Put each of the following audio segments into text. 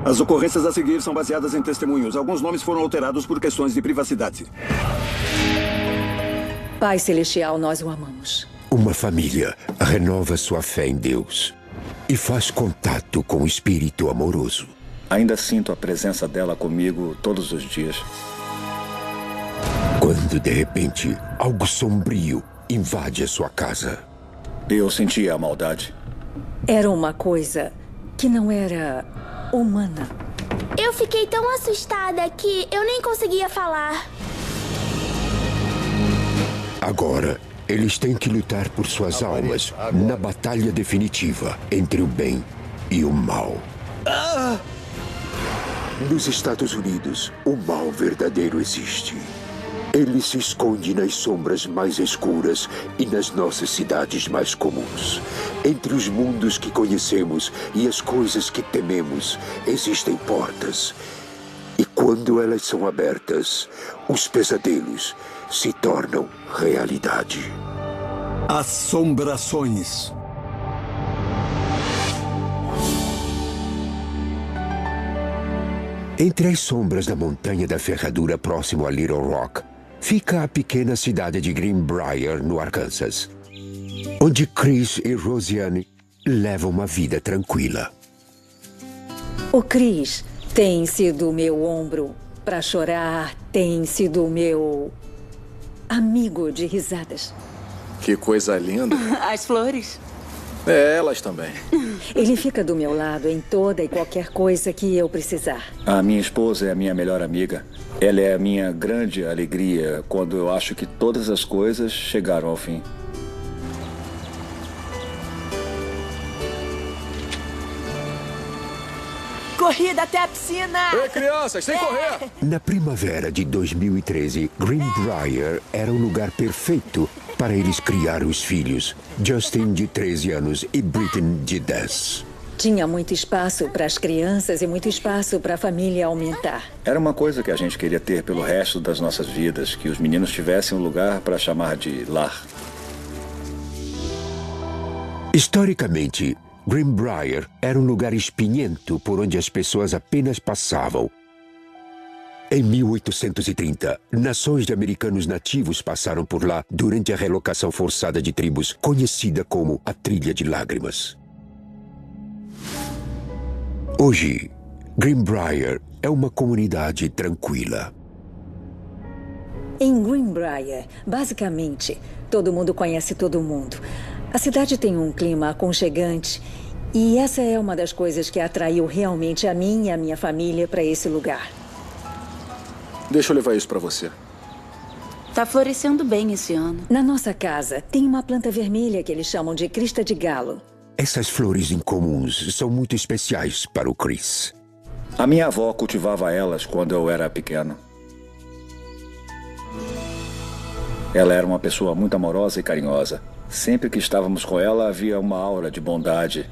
As ocorrências a seguir são baseadas em testemunhos. Alguns nomes foram alterados por questões de privacidade. Pai Celestial, nós o amamos. Uma família renova sua fé em Deus e faz contato com o Espírito amoroso. Ainda sinto a presença dela comigo todos os dias. Quando, de repente, algo sombrio invade a sua casa. Eu sentia a maldade. Era uma coisa que não era humana. Eu fiquei tão assustada que eu nem conseguia falar. Agora, eles têm que lutar por suas almas na batalha definitiva entre o bem e o mal. Nos Estados Unidos, o mal verdadeiro existe. Ele se esconde nas sombras mais escuras e nas nossas cidades mais comuns. Entre os mundos que conhecemos e as coisas que tememos, existem portas. E quando elas são abertas, os pesadelos se tornam realidade. Assombrações. Entre as sombras da Montanha da Ferradura, próximo a Little Rock, fica a pequena cidade de Greenbrier, no Arkansas, onde Chris e Rosiane levam uma vida tranquila. O Chris tem sido meu ombro para chorar, tem sido meu amigo de risadas. Que coisa linda. As flores. É, elas também. Ele fica do meu lado em toda e qualquer coisa que eu precisar. A minha esposa é a minha melhor amiga. Ela é a minha grande alegria quando eu acho que todas as coisas chegaram ao fim. Corrida até a piscina! Ei, crianças, sem correr! Na primavera de 2013, Greenbrier era o lugar perfeito para eles criar os filhos, Justin, de 13 anos, e Britton, de 10. Tinha muito espaço para as crianças e muito espaço para a família aumentar. Era uma coisa que a gente queria ter pelo resto das nossas vidas, que os meninos tivessem um lugar para chamar de lar. Historicamente, Greenbrier era um lugar espinhento por onde as pessoas apenas passavam. Em 1830, nações de americanos nativos passaram por lá durante a relocação forçada de tribos, conhecida como a Trilha de Lágrimas. Hoje, Greenbrier é uma comunidade tranquila. Em Greenbrier, basicamente, todo mundo conhece todo mundo. A cidade tem um clima aconchegante e essa é uma das coisas que atraiu realmente a mim e a minha família para esse lugar. Deixa eu levar isso pra você. Tá florescendo bem esse ano. Na nossa casa, tem uma planta vermelha que eles chamam de crista de galo. Essas flores incomuns são muito especiais para o Chris. A minha avó cultivava elas quando eu era pequeno. Ela era uma pessoa muito amorosa e carinhosa. Sempre que estávamos com ela, havia uma aura de bondade.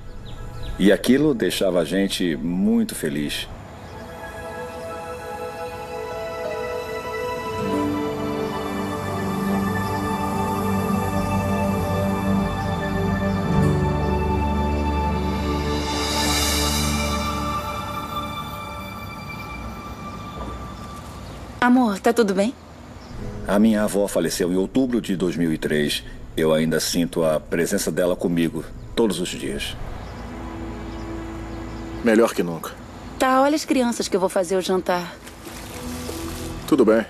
E aquilo deixava a gente muito feliz. Amor, tá tudo bem? A minha avó faleceu em outubro de 2003. Eu ainda sinto a presença dela comigo todos os dias. Melhor que nunca. Tá, olha as crianças que eu vou fazer o jantar. Tudo bem.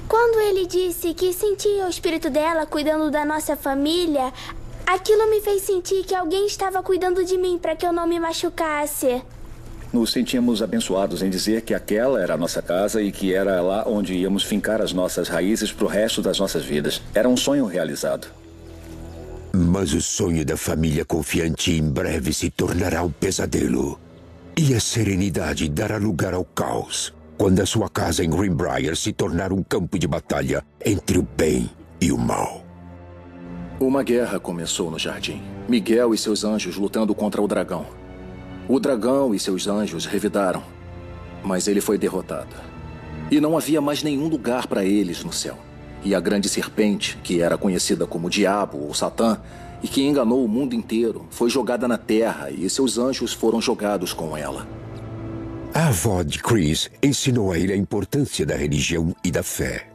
Quando ele disse que sentia o espírito dela cuidando da nossa família, aquilo me fez sentir que alguém estava cuidando de mim para que eu não me machucasse. Nos sentíamos abençoados em dizer que aquela era a nossa casa e que era lá onde íamos fincar as nossas raízes pro resto das nossas vidas. Era um sonho realizado. Mas o sonho da família confiante em breve se tornará um pesadelo. E a serenidade dará lugar ao caos, quando a sua casa em Greenbrier se tornar um campo de batalha entre o bem e o mal. Uma guerra começou no jardim. Miguel e seus anjos lutando contra o dragão. O dragão e seus anjos revidaram, mas ele foi derrotado. E não havia mais nenhum lugar para eles no céu. E a grande serpente, que era conhecida como Diabo ou Satã, e que enganou o mundo inteiro, foi jogada na terra e seus anjos foram jogados com ela. A avó de Chris ensinou a ele a importância da religião e da fé.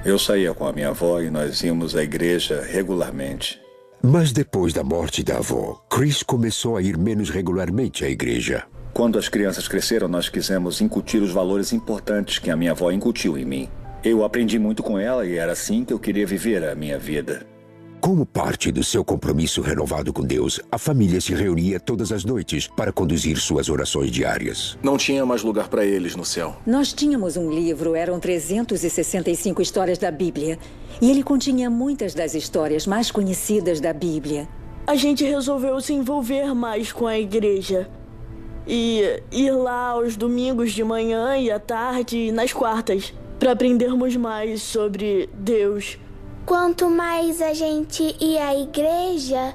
Eu saía com a minha avó e nós íamos à igreja regularmente. Mas depois da morte da avó, Chris começou a ir menos regularmente à igreja. Quando as crianças cresceram, nós quisemos incutir os valores importantes que a minha avó incutiu em mim. Eu aprendi muito com ela e era assim que eu queria viver a minha vida. Como parte do seu compromisso renovado com Deus, a família se reunia todas as noites para conduzir suas orações diárias. Não tinha mais lugar para eles no céu. Nós tínhamos um livro, eram 365 histórias da Bíblia. E ele continha muitas das histórias mais conhecidas da Bíblia. A gente resolveu se envolver mais com a igreja. E ir lá aos domingos de manhã e à tarde e nas quartas, para aprendermos mais sobre Deus. Quanto mais a gente ia à igreja,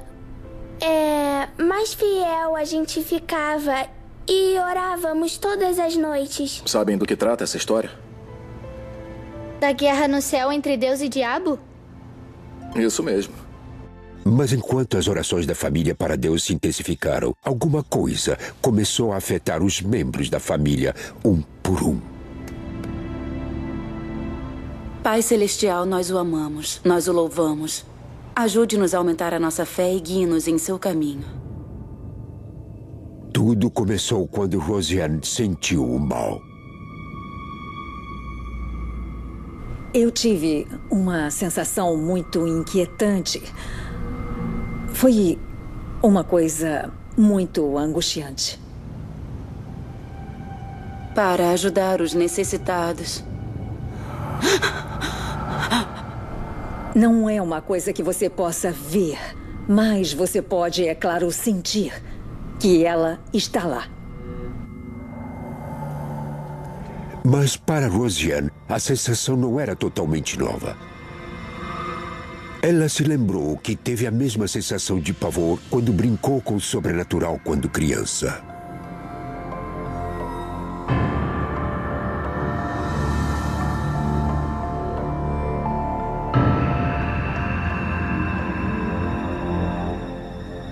mais fiel a gente ficava e orávamos todas as noites. Sabem do que trata essa história? Da guerra no céu entre Deus e diabo? Isso mesmo. Mas enquanto as orações da família para Deus se intensificaram, alguma coisa começou a afetar os membros da família, um por um. Pai Celestial, nós o amamos, nós o louvamos. Ajude-nos a aumentar a nossa fé e guie-nos em seu caminho. Tudo começou quando Rosiane sentiu o mal. Eu tive uma sensação muito inquietante. Foi uma coisa muito angustiante. Para ajudar os necessitados. Não é uma coisa que você possa ver, mas você pode, é claro, sentir que ela está lá. Mas para Rosiane, a sensação não era totalmente nova. Ela se lembrou que teve a mesma sensação de pavor quando brincou com o sobrenatural quando criança.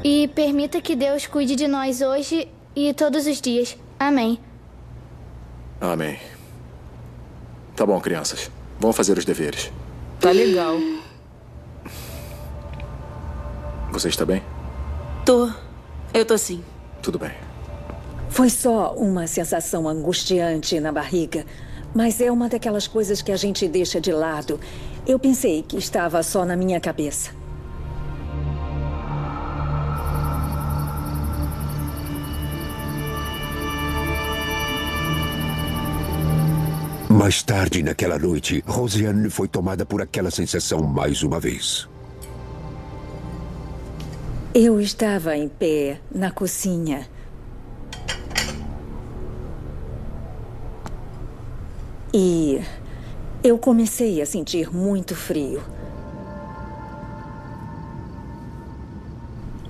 E permita que Deus cuide de nós hoje e todos os dias. Amém. Amém. Tá bom, crianças. Vamos fazer os deveres. Tá legal. Você está bem? Eu tô sim. Tudo bem. Foi só uma sensação angustiante na barriga, mas é uma daquelas coisas que a gente deixa de lado. Eu pensei que estava só na minha cabeça. Mais tarde naquela noite, Rosiane foi tomada por aquela sensação mais uma vez. Eu estava em pé na cozinha. E eu comecei a sentir muito frio.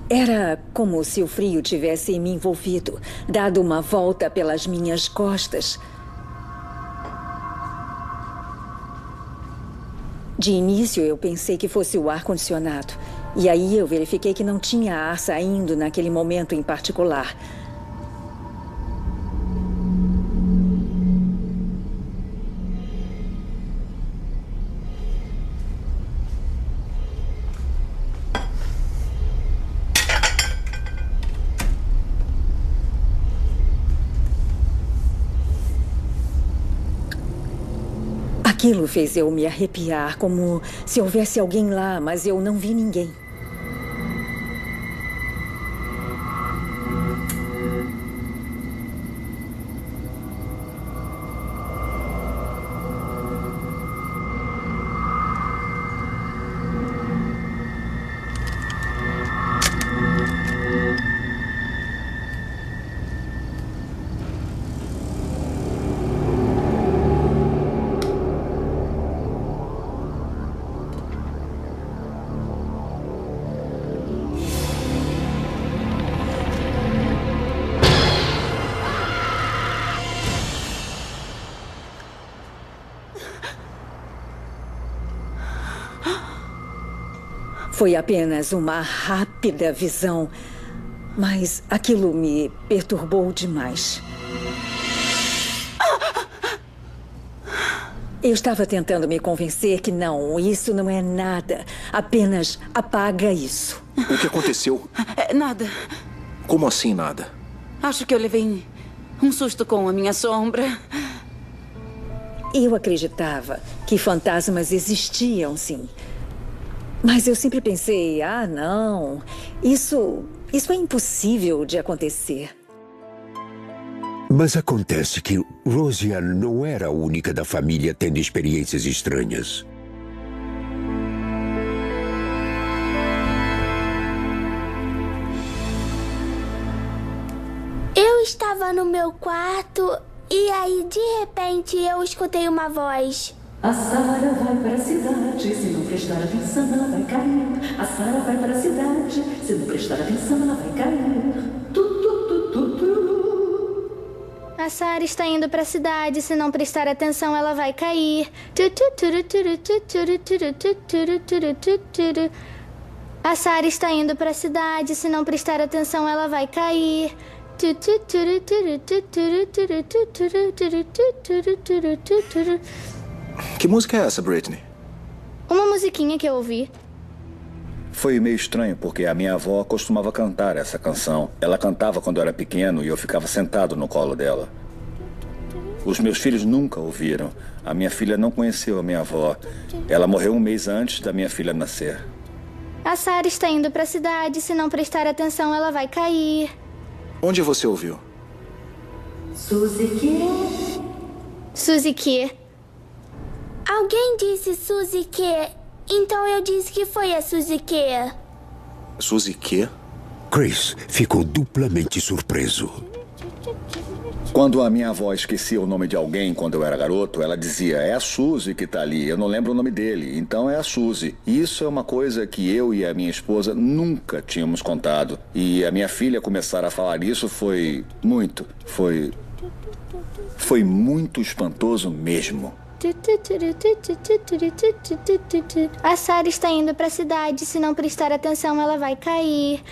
Era como se o frio tivesse me envolvido, dado uma volta pelas minhas costas. De início, eu pensei que fosse o ar-condicionado. E aí eu verifiquei que não tinha ar saindo naquele momento em particular. Aquilo fez eu me arrepiar, como se houvesse alguém lá, mas eu não vi ninguém. Foi apenas uma rápida visão, mas aquilo me perturbou demais. Eu estava tentando me convencer que não, isso não é nada. Apenas apaga isso. O que aconteceu? Nada. Como assim nada? Acho que eu levei um susto com a minha sombra. Eu acreditava que fantasmas existiam, sim. Mas eu sempre pensei, não, isso é impossível de acontecer. Mas acontece que Rosianne não era a única da família tendo experiências estranhas. Eu estava no meu quarto e aí, de repente, eu escutei uma voz. A Sara vai para a cidade, se não prestar atenção ela vai cair. A Sara vai para a cidade, se não prestar atenção ela vai cair. A Sara está indo para a cidade, se não prestar atenção ela vai cair. A Sara está indo para a cidade, se não prestar atenção ela vai cair. Que música é essa, Britney? Uma musiquinha que eu ouvi. Foi meio estranho, porque a minha avó costumava cantar essa canção. Ela cantava quando eu era pequeno e eu ficava sentado no colo dela. Os meus filhos nunca ouviram. A minha filha não conheceu a minha avó. Ela morreu um mês antes da minha filha nascer. A Sara está indo para a cidade, se não prestar atenção ela vai cair. Onde você ouviu? Suzy que? Alguém disse Suzy que, então eu disse que foi a Suzy que. Suzy quê? Chris ficou duplamente surpreso. Quando a minha avó esquecia o nome de alguém quando eu era garoto, ela dizia, é a Suzy que tá ali, eu não lembro o nome dele, então é a Suzy. E isso é uma coisa que eu e a minha esposa nunca tínhamos contado. E a minha filha começar a falar isso foi muito espantoso mesmo. A Sara está indo para a cidade, se não prestar atenção ela vai cair.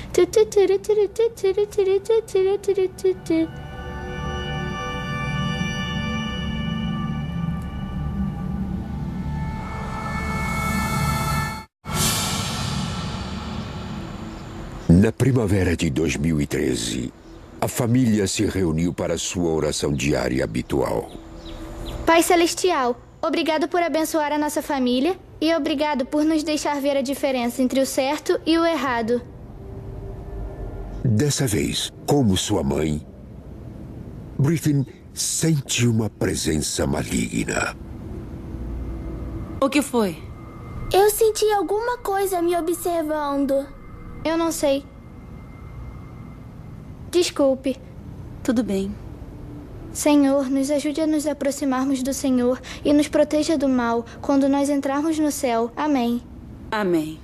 Na primavera de 2013, a família se reuniu para sua oração diária habitual. Pai Celestial, obrigado por abençoar a nossa família e obrigado por nos deixar ver a diferença entre o certo e o errado. Dessa vez, como sua mãe, Britney sente uma presença maligna. O que foi? Eu senti alguma coisa me observando. Eu não sei. Desculpe. Tudo bem. Senhor, nos ajude a nos aproximarmos do Senhor e nos proteja do mal quando nós entrarmos no céu. Amém. Amém.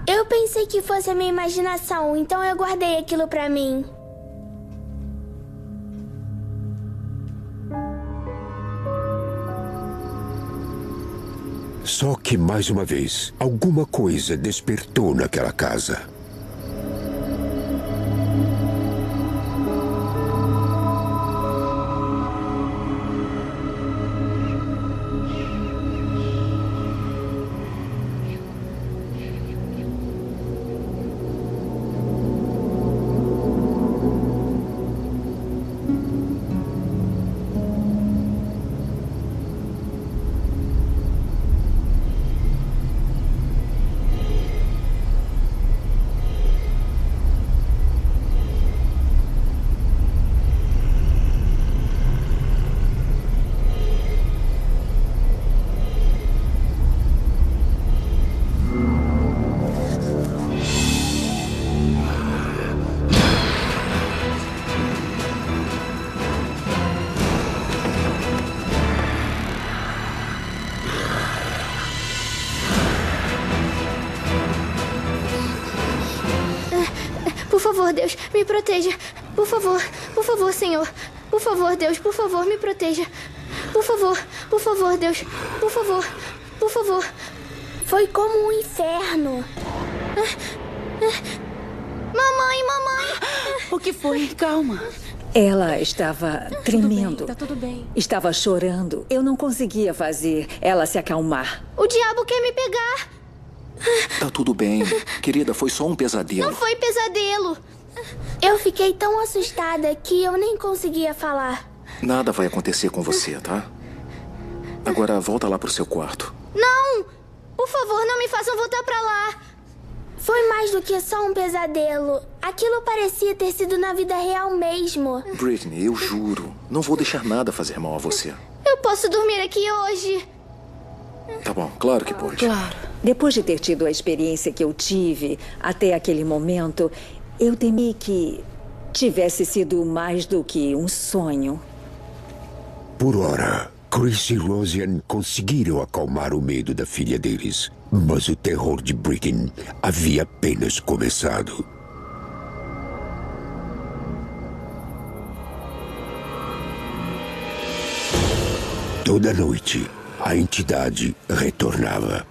Eu pensei que fosse a minha imaginação, então eu guardei aquilo pra mim. Só que, mais uma vez, alguma coisa despertou naquela casa. Por favor, Deus, me proteja. Por favor, Senhor. Por favor, Deus, por favor, me proteja. Por favor, Deus. Por favor. Foi como um inferno. Mamãe. O que foi? Calma. Ela estava tremendo. Tá tudo bem. Estava chorando. Eu não conseguia fazer ela se acalmar. O diabo quer me pegar. Tá tudo bem. Querida, foi só um pesadelo. Não foi pesadelo. Eu fiquei tão assustada que eu nem conseguia falar. Nada vai acontecer com você, tá? Agora volta lá pro seu quarto. Não! Por favor, não me façam voltar pra lá. Foi mais do que só um pesadelo. Aquilo parecia ter sido na vida real mesmo. Britney, eu juro, não vou deixar nada fazer mal a você. Eu posso dormir aqui hoje. Tá bom, claro que pode. Claro. Depois de ter tido a experiência que eu tive até aquele momento, eu temi que tivesse sido mais do que um sonho. Por ora, Chris e Rosian conseguiram acalmar o medo da filha deles. Mas o terror de Britney havia apenas começado. Toda noite, a entidade retornava.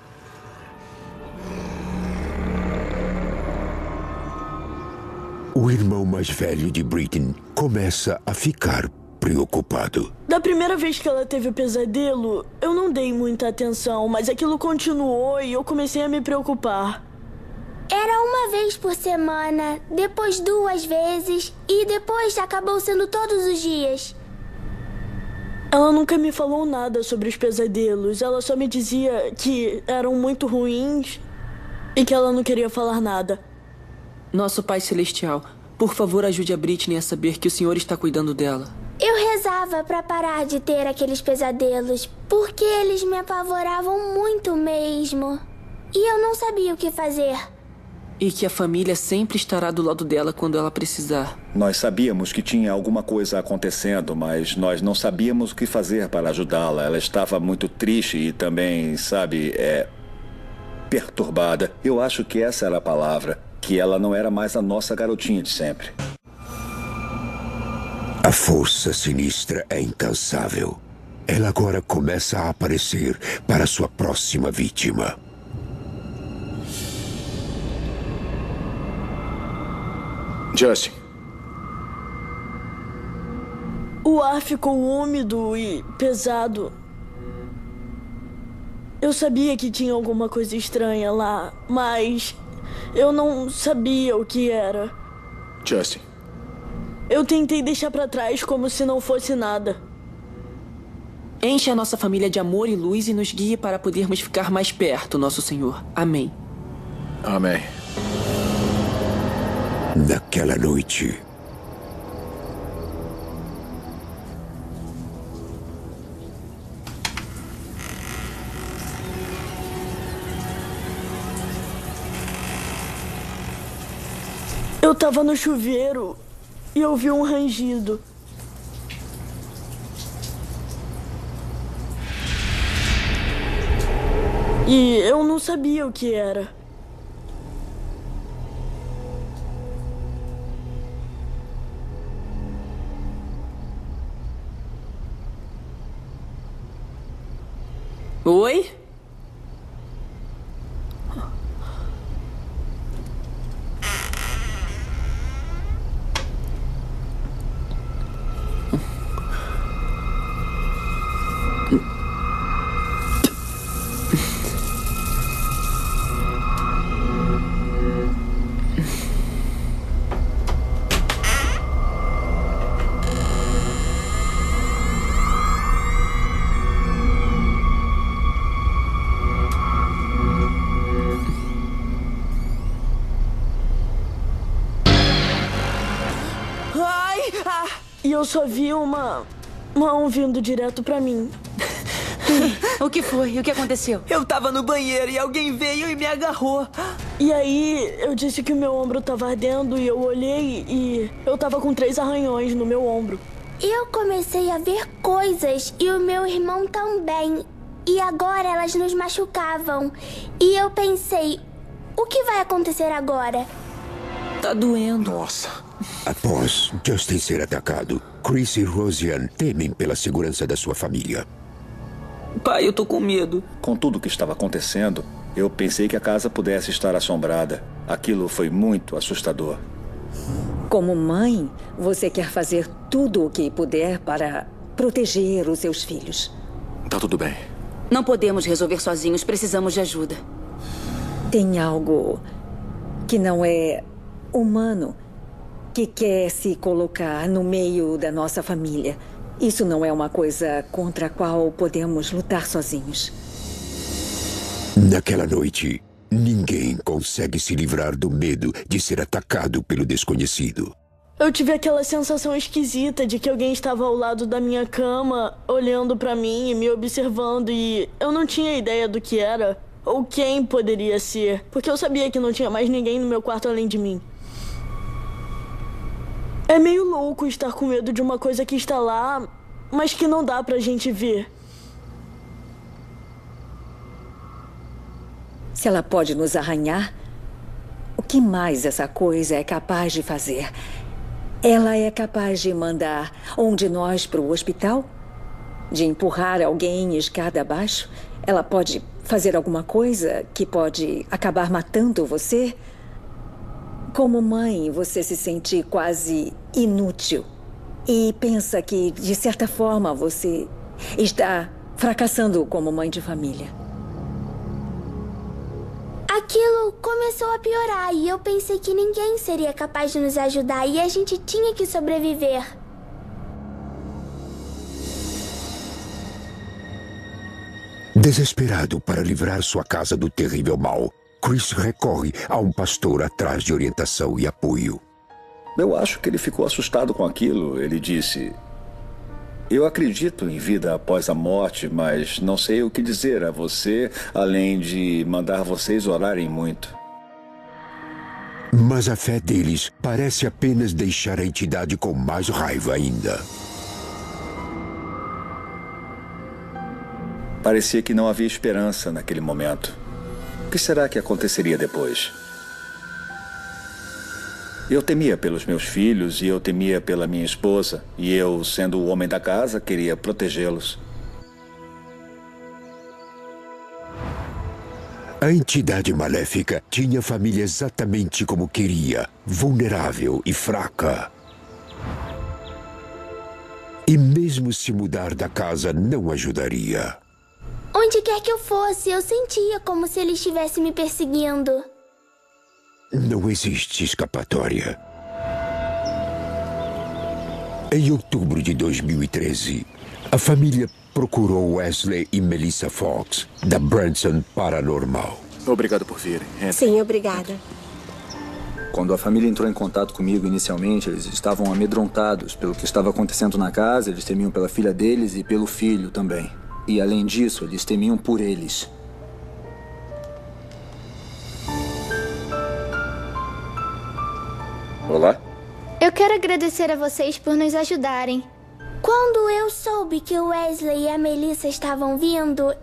O irmão mais velho de Britney começa a ficar preocupado. Da primeira vez que ela teve o pesadelo, eu não dei muita atenção, mas aquilo continuou e eu comecei a me preocupar. Era uma vez por semana, depois 2 vezes e depois acabou sendo todos os dias. Ela nunca me falou nada sobre os pesadelos. Ela só me dizia que eram muito ruins e que ela não queria falar nada. Nosso Pai Celestial, por favor, ajude a Britney a saber que o Senhor está cuidando dela. Eu rezava pra parar de ter aqueles pesadelos, porque eles me apavoravam muito mesmo. E eu não sabia o que fazer. E que a família sempre estará do lado dela quando ela precisar. Nós sabíamos que tinha alguma coisa acontecendo, mas nós não sabíamos o que fazer para ajudá-la. Ela estava muito triste e também, sabe, perturbada. Eu acho que essa era a palavra, que ela não era mais a nossa garotinha de sempre. A força sinistra é incansável. Ela agora começa a aparecer para sua próxima vítima. Justin. O ar ficou úmido e pesado. Eu sabia que tinha alguma coisa estranha lá, mas eu não sabia o que era. Justin. Eu tentei deixar pra trás como se não fosse nada. Enche a nossa família de amor e luz e nos guie para podermos ficar mais perto, nosso Senhor. Amém. Amém. Naquela noite, eu tava no chuveiro e ouvi um rangido. E eu não sabia o que era. Oi? E eu só vi uma mão vindo direto pra mim. O que foi? O que aconteceu? Eu tava no banheiro e alguém veio e me agarrou. E aí, eu disse que o meu ombro tava ardendo e eu olhei e eu tava com 3 arranhões no meu ombro. Eu comecei a ver coisas e o meu irmão também. E agora elas nos machucavam. E eu pensei, o que vai acontecer agora? Tá doendo. Nossa. Após Justin ser atacado, Chris e Rosian temem pela segurança da sua família. Pai, eu tô com medo. Com tudo o que estava acontecendo, eu pensei que a casa pudesse estar assombrada. Aquilo foi muito assustador. Como mãe, você quer fazer tudo o que puder para proteger os seus filhos. Tá tudo bem. Não podemos resolver sozinhos, precisamos de ajuda. Tem algo que não é humano, que quer se colocar no meio da nossa família. Isso não é uma coisa contra a qual podemos lutar sozinhos. Naquela noite, ninguém consegue se livrar do medo de ser atacado pelo desconhecido. Eu tive aquela sensação esquisita de que alguém estava ao lado da minha cama, olhando pra mim e me observando, e eu não tinha ideia do que era ou quem poderia ser, porque eu sabia que não tinha mais ninguém no meu quarto além de mim. É meio louco estar com medo de uma coisa que está lá, mas que não dá pra gente ver. Se ela pode nos arranhar, o que mais essa coisa é capaz de fazer? Ela é capaz de mandar um de nós para o hospital? De empurrar alguém escada abaixo? Ela pode fazer alguma coisa que pode acabar matando você? Como mãe, você se sente quase inútil e pensa que, de certa forma, você está fracassando como mãe de família. Aquilo começou a piorar e eu pensei que ninguém seria capaz de nos ajudar e a gente tinha que sobreviver. Desesperado para livrar sua casa do terrível mal, Chris recorre a um pastor atrás de orientação e apoio. Eu acho que ele ficou assustado com aquilo. Ele disse: eu acredito em vida após a morte, mas não sei o que dizer a você, além de mandar vocês orarem muito. Mas a fé deles parece apenas deixar a entidade com mais raiva ainda. Parecia que não havia esperança naquele momento. O que será que aconteceria depois? Eu temia pelos meus filhos e eu temia pela minha esposa. E eu, sendo o homem da casa, queria protegê-los. A entidade maléfica tinha a família exatamente como queria, vulnerável e fraca. E mesmo se mudar da casa não ajudaria. Onde quer que eu fosse, eu sentia como se ele estivesse me perseguindo. Não existe escapatória. Em outubro de 2013, a família procurou Wesley e Melissa Fox, da Branson Paranormal. Obrigado por virem. Sim, obrigada. Quando a família entrou em contato comigo inicialmente, eles estavam amedrontados pelo que estava acontecendo na casa. Eles temiam pela filha deles e pelo filho também. E além disso, eles temiam por eles. Olá? Eu quero agradecer a vocês por nos ajudarem. Quando eu soube que o Wesley e a Melissa estavam vindo,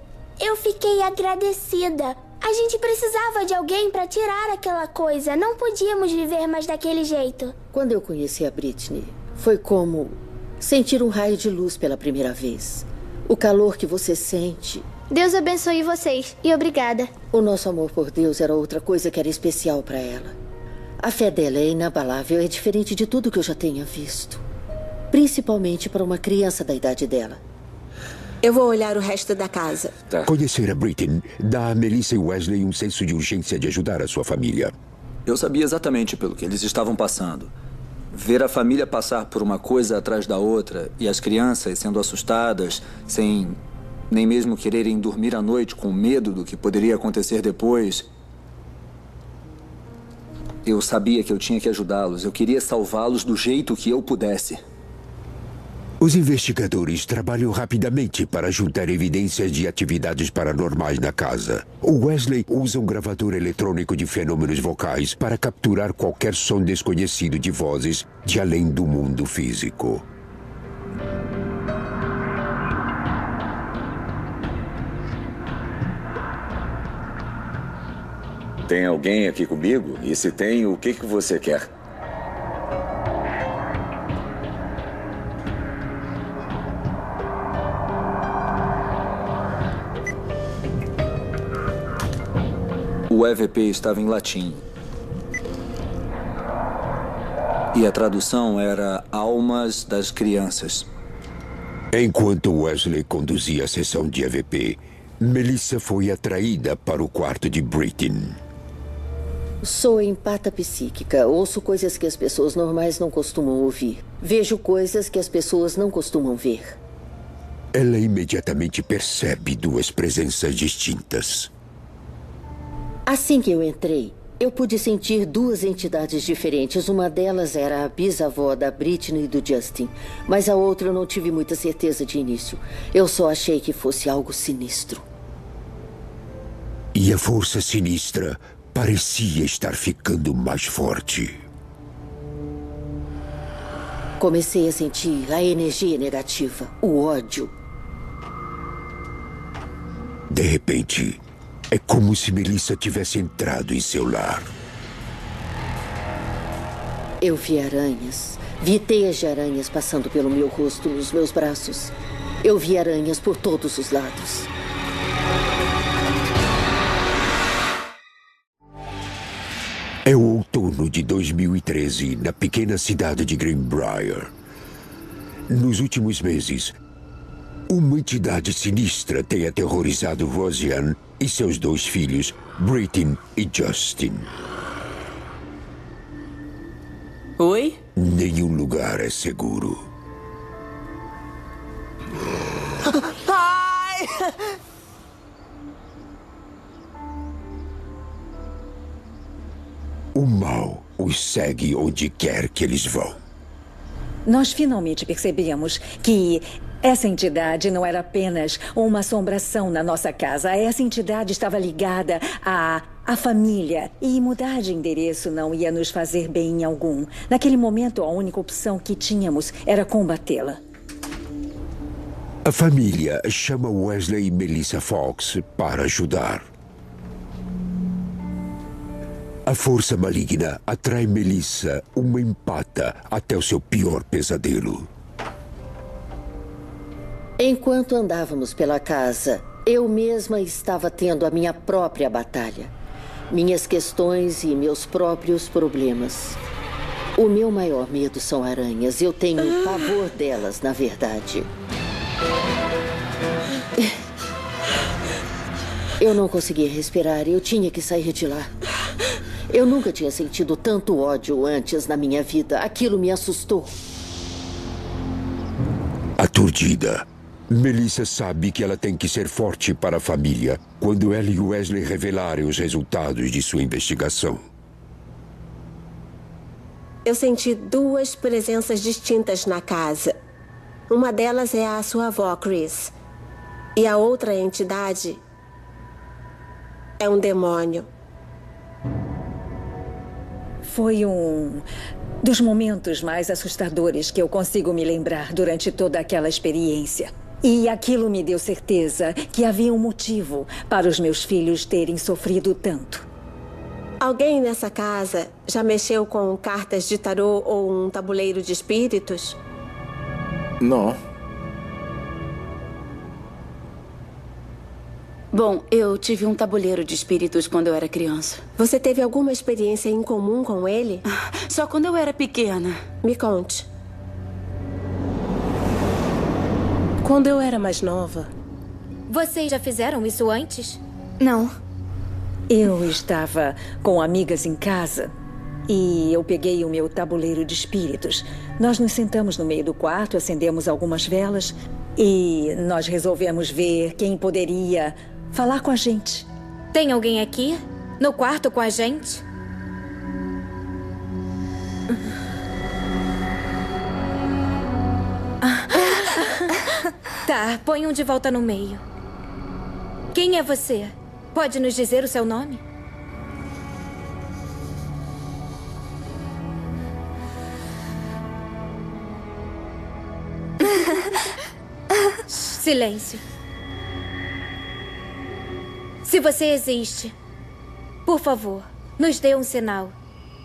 eu fiquei agradecida. A gente precisava de alguém para tirar aquela coisa. Não podíamos viver mais daquele jeito. Quando eu conheci a Britney, foi como sentir um raio de luz pela primeira vez. O calor que você sente. Deus abençoe vocês e obrigada. O nosso amor por Deus era outra coisa que era especial para ela. A fé dela é inabalável, é diferente de tudo que eu já tenha visto. Principalmente para uma criança da idade dela. Eu vou olhar o resto da casa. Tá. Conhecer a Britney dá a Melissa e Wesley um senso de urgência de ajudar a sua família. Eu sabia exatamente pelo que eles estavam passando. Ver a família passar por uma coisa atrás da outra e as crianças sendo assustadas, sem nem mesmo quererem dormir à noite com medo do que poderia acontecer depois. Eu sabia que eu tinha que ajudá-los. Eu queria salvá-los do jeito que eu pudesse. Os investigadores trabalham rapidamente para juntar evidências de atividades paranormais na casa. O Wesley usa um gravador eletrônico de fenômenos vocais para capturar qualquer som desconhecido de vozes de além do mundo físico. Tem alguém aqui comigo? E se tem, o que você quer? O EVP estava em latim. E E a tradução era Almas das Crianças. Enquanto Wesley conduzia a sessão de EVP, Melissa foi atraída para o quarto de Britton. Sou empata psíquica. Ouço coisas que as pessoas normais não costumam ouvir. Vejo coisas que as pessoas não costumam ver. Ela imediatamente percebe duas presenças distintas. Assim que eu entrei, eu pude sentir duas entidades diferentes. Uma delas era a bisavó da Britney e do Justin, mas a outra eu não tive muita certeza de início. Eu só achei que fosse algo sinistro. E a força sinistra parecia estar ficando mais forte. Comecei a sentir a energia negativa, o ódio. De repente, é como se Melissa tivesse entrado em seu lar. Eu vi aranhas. Vi teias de aranhas passando pelo meu rosto, nos meus braços. Eu vi aranhas por todos os lados. É o outono de 2013, na pequena cidade de Greenbrier. Nos últimos meses, uma entidade sinistra tem aterrorizado Rosianne e seus dois filhos, Britton e Justin. Oi? Nenhum lugar é seguro. Ai! O mal os segue onde quer que eles vão. Nós finalmente percebemos que essa entidade não era apenas uma assombração na nossa casa. Essa entidade estava ligada à família. E mudar de endereço não ia nos fazer bem algum. Naquele momento, a única opção que tínhamos era combatê-la. A família chama Wesley e Melissa Fox para ajudar. A força maligna atrai Melissa, uma empata, até o seu pior pesadelo. Enquanto andávamos pela casa, eu mesma estava tendo a minha própria batalha. Minhas questões e meus próprios problemas. O meu maior medo são aranhas. Eu tenho pavor delas, na verdade. Eu não conseguia respirar. Eu tinha que sair de lá. Eu nunca tinha sentido tanto ódio antes na minha vida. Aquilo me assustou. Aturdida, Melissa sabe que ela tem que ser forte para a família quando ela e Wesley revelarem os resultados de sua investigação. Eu senti duas presenças distintas na casa. Uma delas é a sua avó, Chris. E a outra entidade é um demônio. Foi um dos momentos mais assustadores que eu consigo me lembrar durante toda aquela experiência. E aquilo me deu certeza que havia um motivo para os meus filhos terem sofrido tanto. Alguém nessa casa já mexeu com cartas de tarô ou um tabuleiro de espíritos? Não. Bom, eu tive um tabuleiro de espíritos quando eu era criança. Você teve alguma experiência em comum com ele? Só quando eu era pequena. Me conte. Quando eu era mais nova. Vocês já fizeram isso antes? Não. Eu estava com amigas em casa e eu peguei o meu tabuleiro de espíritos. Nós nos sentamos no meio do quarto, acendemos algumas velas e nós resolvemos ver quem poderia falar com a gente. Tem alguém aqui? No quarto com a gente? Tá, põe um de volta no meio. Quem é você? Pode nos dizer o seu nome? Silêncio. Se você existe, por favor, nos dê um sinal.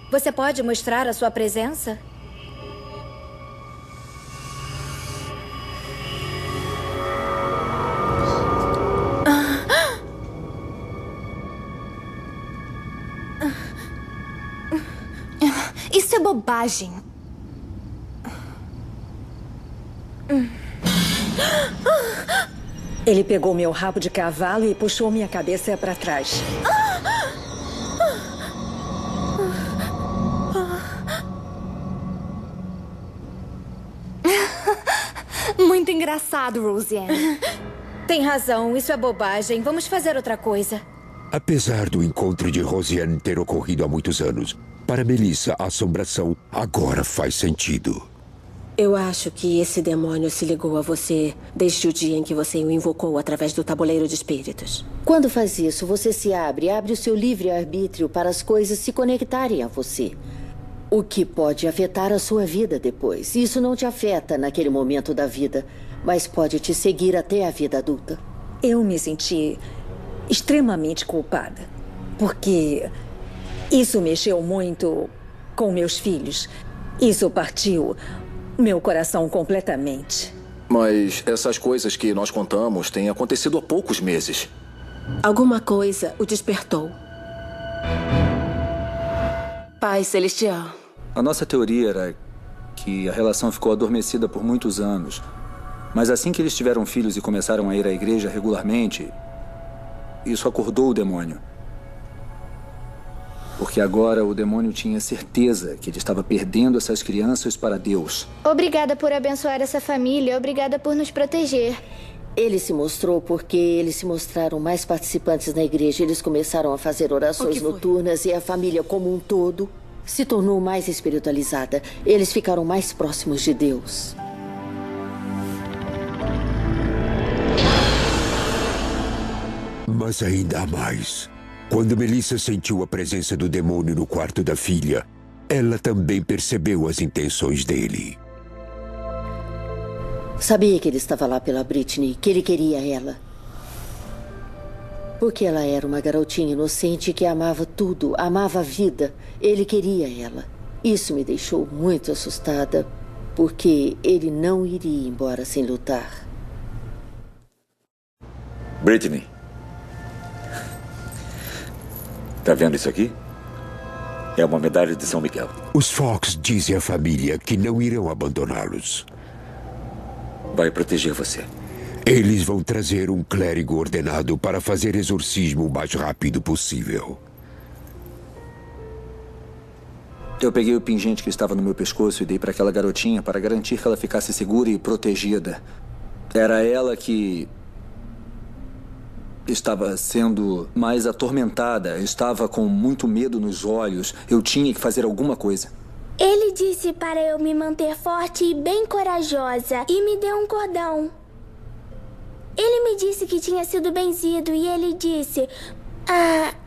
Você pode mostrar a sua presença? Isso é bobagem. Ele pegou meu rabo de cavalo e puxou minha cabeça para trás. Muito engraçado, Roseanne. Tem razão, isso é bobagem. Vamos fazer outra coisa. Apesar do encontro de Roseanne ter ocorrido há muitos anos, para Melissa a assombração agora faz sentido. Eu acho que esse demônio se ligou a você desde o dia em que você o invocou através do tabuleiro de espíritos. Quando faz isso, você se abre o seu livre-arbítrio para as coisas se conectarem a você. O que pode afetar a sua vida depois. Isso não te afeta naquele momento da vida, mas pode te seguir até a vida adulta. Eu me senti extremamente culpada, porque isso mexeu muito com meus filhos. Isso partiu meu coração completamente. Mas essas coisas que nós contamos têm acontecido há poucos meses. Alguma coisa o despertou. Pai Celestial. A nossa teoria era que a relação ficou adormecida por muitos anos. Mas assim que eles tiveram filhos e começaram a ir à igreja regularmente, isso acordou o demônio. Porque agora o demônio tinha certeza que ele estava perdendo essas crianças para Deus. Obrigada por abençoar essa família. Obrigada por nos proteger. Ele se mostrou porque eles se mostraram mais participantes na igreja. Eles começaram a fazer orações noturnas e a família como um todo se tornou mais espiritualizada. Eles ficaram mais próximos de Deus. Mas ainda há mais. Quando Melissa sentiu a presença do demônio no quarto da filha, ela também percebeu as intenções dele. Sabia que ele estava lá pela Britney, que ele queria ela. Porque ela era uma garotinha inocente que amava tudo, amava a vida. Ele queria ela. Isso me deixou muito assustada, porque ele não iria embora sem lutar. Britney. Tá vendo isso aqui? É uma medalha de São Miguel. Os Fox dizem à família que não irão abandoná-los. Vai proteger você. Eles vão trazer um clérigo ordenado para fazer exorcismo o mais rápido possível. Eu peguei o pingente que estava no meu pescoço e dei para aquela garotinha para garantir que ela ficasse segura e protegida. Era ela que estava sendo mais atormentada, estava com muito medo nos olhos. Eu tinha que fazer alguma coisa. Ele disse para eu me manter forte e bem corajosa e me deu um cordão. Ele me disse que tinha sido benzido e ele disse: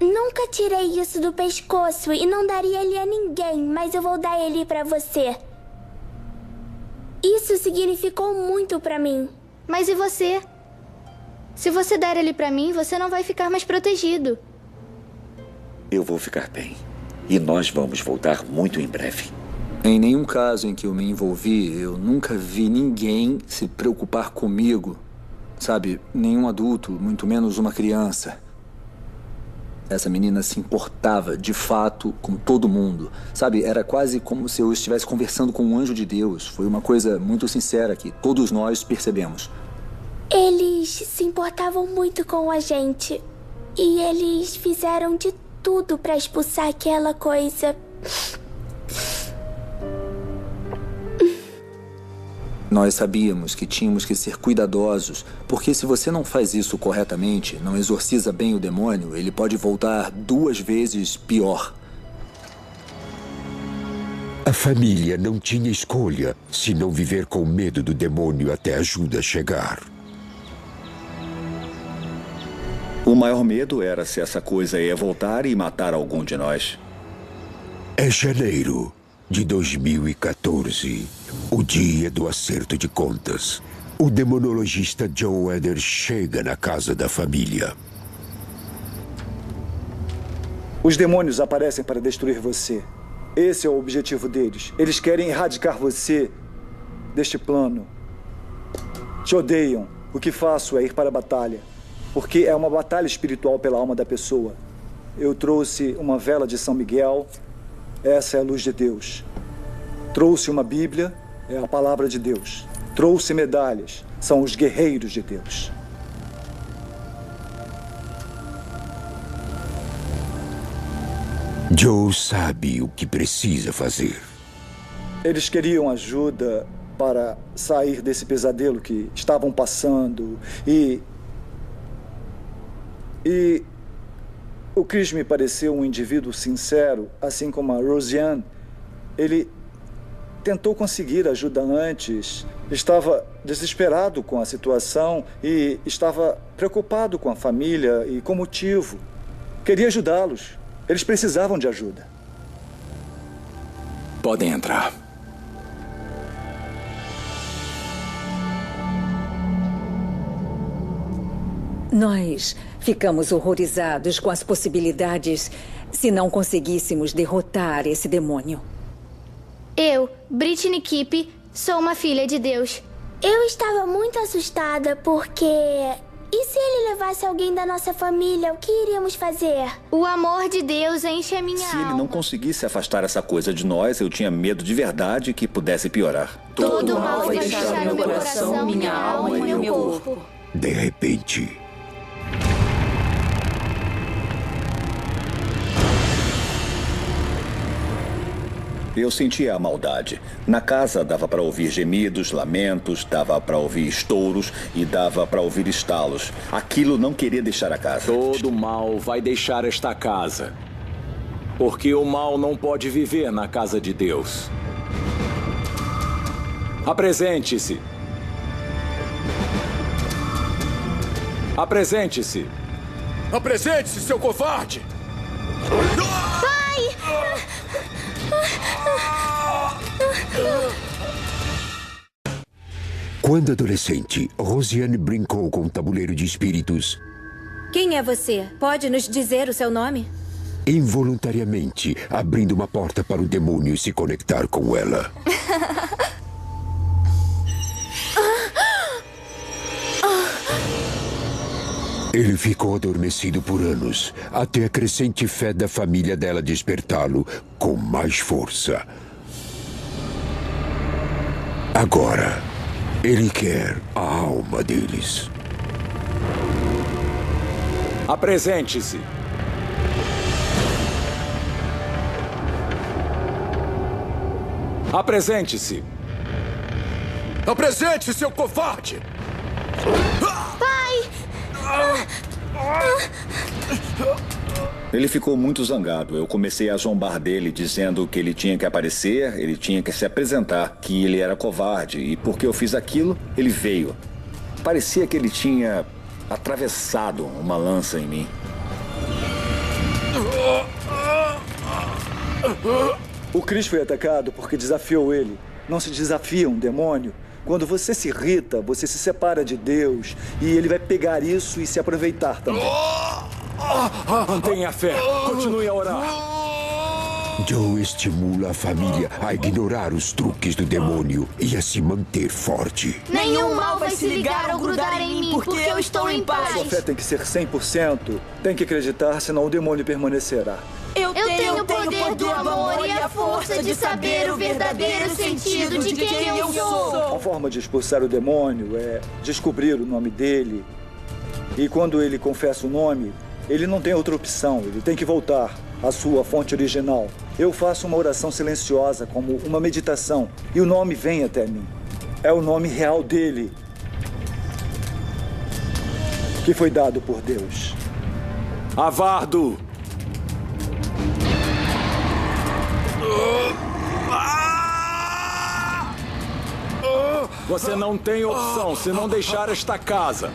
nunca tirei isso do pescoço e não daria ele a ninguém, mas eu vou dar ele para você. Isso significou muito para mim. Mas e você? Se você der ele pra mim, você não vai ficar mais protegido. Eu vou ficar bem. E nós vamos voltar muito em breve. Em nenhum caso em que eu me envolvi, eu nunca vi ninguém se preocupar comigo. Sabe, nenhum adulto, muito menos uma criança. Essa menina se importava, de fato, com todo mundo. Sabe, era quase como se eu estivesse conversando com um anjo de Deus. Foi uma coisa muito sincera que todos nós percebemos. Eles se importavam muito com a gente. E eles fizeram de tudo para expulsar aquela coisa. Nós sabíamos que tínhamos que ser cuidadosos, porque se você não faz isso corretamente, não exorciza bem o demônio, ele pode voltar 2 vezes pior. A família não tinha escolha se não viver com medo do demônio até a ajuda chegar. O maior medo era se essa coisa ia voltar e matar algum de nós. É janeiro de 2014, o dia do acerto de contas. O demonologista John Eder chega na casa da família. Os demônios aparecem para destruir você. Esse é o objetivo deles. Eles querem erradicar você deste plano. Te odeiam. O que faço é ir para a batalha. Porque é uma batalha espiritual pela alma da pessoa. Eu trouxe uma vela de São Miguel. Essa é a luz de Deus. Trouxe uma Bíblia. É a palavra de Deus. Trouxe medalhas. São os guerreiros de Deus. Joe sabe o que precisa fazer. Eles queriam ajuda para sair desse pesadelo que estavam passando. E o Chris me pareceu um indivíduo sincero, assim como a Rosianne. Ele tentou conseguir ajuda antes, estava desesperado com a situação e estava preocupado com a família e com o motivo. Queria ajudá-los. Eles precisavam de ajuda. Podem entrar. Nós ficamos horrorizados com as possibilidades se não conseguíssemos derrotar esse demônio. Eu, Brittany Kipp, sou uma filha de Deus. Eu estava muito assustada porque... E se ele levasse alguém da nossa família, o que iríamos fazer? O amor de Deus enche a minha alma. Se ele não conseguisse afastar essa coisa de nós, eu tinha medo de verdade que pudesse piorar. Todo mal vai deixar meu coração, minha alma e meu corpo. De repente... Eu sentia a maldade. Na casa dava para ouvir gemidos, lamentos, dava para ouvir estouros e dava para ouvir estalos. Aquilo não queria deixar a casa. Todo mal vai deixar esta casa. Porque o mal não pode viver na casa de Deus. Apresente-se. Apresente-se. Apresente-se, seu covarde! Pai! Quando adolescente, Rosianne brincou com um tabuleiro de espíritos. Quem é você? Pode nos dizer o seu nome? Involuntariamente, abrindo uma porta para o demônio se conectar com ela. Ele ficou adormecido por anos, até a crescente fé da família dela despertá-lo com mais força. Agora, ele quer a alma deles. Apresente-se. Apresente-se. Apresente-se, seu covarde! Pai! Ele ficou muito zangado. Eu comecei a zombar dele, dizendo que ele tinha que aparecer, ele tinha que se apresentar, que ele era covarde. E porque eu fiz aquilo, ele veio. Parecia que ele tinha atravessado uma lança em mim. O Chris foi atacado porque desafiou ele. Não se desafia um demônio. Quando você se irrita, você se separa de Deus. E ele vai pegar isso e se aproveitar também. Mantenha a fé. Continue a orar. Joe estimula a família a ignorar os truques do demônio e a se manter forte. Nenhum mal vai se ligar ou grudar em mim, porque eu estou em paz. Sua fé tem que ser 100%. Tem que acreditar, senão o demônio permanecerá. Eu tenho o poder do amor e a força de saber o verdadeiro sentido de quem eu sou. A forma de expulsar o demônio é descobrir o nome dele. E quando ele confessa o nome, ele não tem outra opção. Ele tem que voltar à sua fonte original. Eu faço uma oração silenciosa, como uma meditação, e o nome vem até mim. É o nome real dele, que foi dado por Deus. Avardo! Você não tem opção se não deixar esta casa.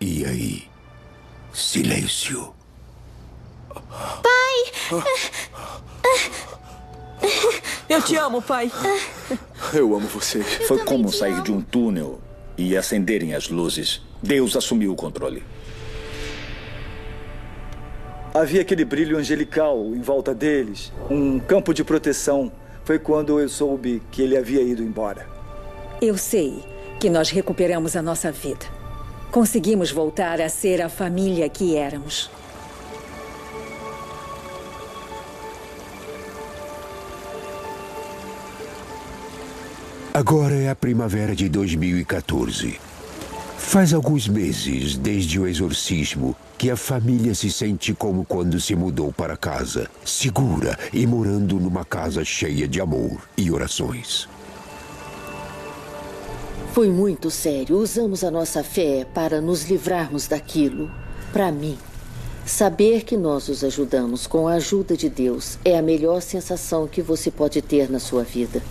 E aí? Silêncio. Pai! Eu te amo, pai. Eu amo você. Foi como sair de um túnel e acenderem as luzes. Deus assumiu o controle. Havia aquele brilho angelical em volta deles, um campo de proteção. foi quando eu soube que ele havia ido embora. Eu sei que nós recuperamos a nossa vida. Conseguimos voltar a ser a família que éramos. Agora é a primavera de 2014. Faz alguns meses, desde o exorcismo, que a família se sente como quando se mudou para casa, segura e morando numa casa cheia de amor e orações. Foi muito sério. Usamos a nossa fé para nos livrarmos daquilo. Para mim, saber que nós os ajudamos com a ajuda de Deus é a melhor sensação que você pode ter na sua vida.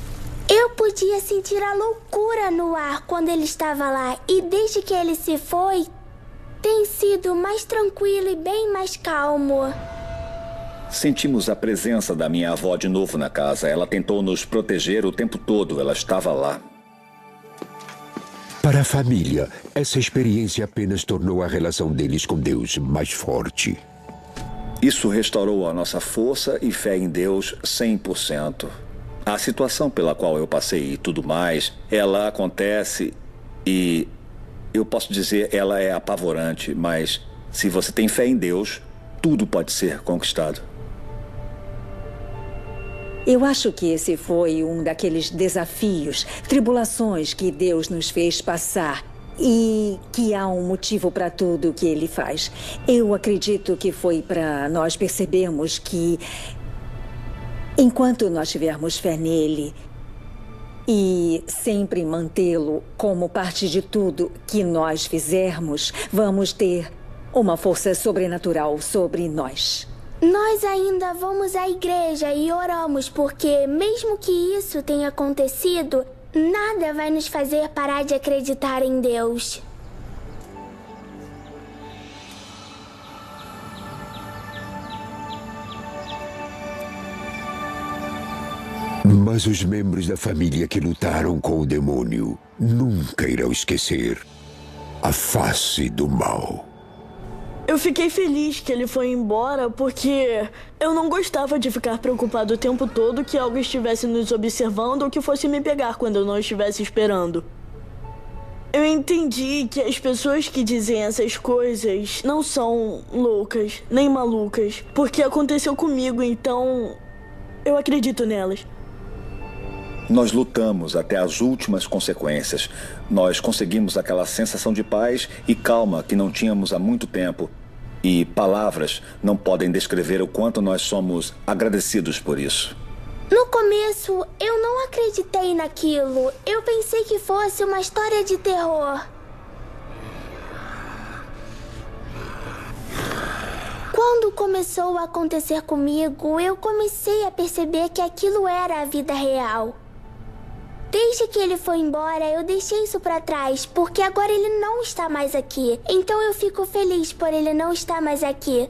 Eu podia sentir a loucura no ar quando ele estava lá. E desde que ele se foi, tem sido mais tranquilo e bem mais calmo. Sentimos a presença da minha avó de novo na casa. Ela tentou nos proteger o tempo todo. Ela estava lá. Para a família, essa experiência apenas tornou a relação deles com Deus mais forte. Isso restaurou a nossa força e fé em Deus 100%. A situação pela qual eu passei e tudo mais, ela acontece e eu posso dizer, ela é apavorante, mas se você tem fé em Deus, tudo pode ser conquistado. Eu acho que esse foi um daqueles desafios, tribulações que Deus nos fez passar e que há um motivo para tudo que Ele faz. Eu acredito que foi para nós percebermos que enquanto nós tivermos fé nele e sempre mantê-lo como parte de tudo que nós fizermos, vamos ter uma força sobrenatural sobre nós. Nós ainda vamos à igreja e oramos porque, mesmo que isso tenha acontecido, nada vai nos fazer parar de acreditar em Deus. Mas os membros da família que lutaram com o demônio nunca irão esquecer a face do mal. Eu fiquei feliz que ele foi embora porque eu não gostava de ficar preocupado o tempo todo que algo estivesse nos observando ou que fosse me pegar quando eu não estivesse esperando. Eu entendi que as pessoas que dizem essas coisas não são loucas, nem malucas, porque aconteceu comigo, então eu acredito nelas. Nós lutamos até as últimas consequências. Nós conseguimos aquela sensação de paz e calma que não tínhamos há muito tempo. E palavras não podem descrever o quanto nós somos agradecidos por isso. No começo, eu não acreditei naquilo. Eu pensei que fosse uma história de terror. Quando começou a acontecer comigo, eu comecei a perceber que aquilo era a vida real. Desde que ele foi embora, eu deixei isso pra trás, porque agora ele não está mais aqui. Então eu fico feliz por ele não estar mais aqui.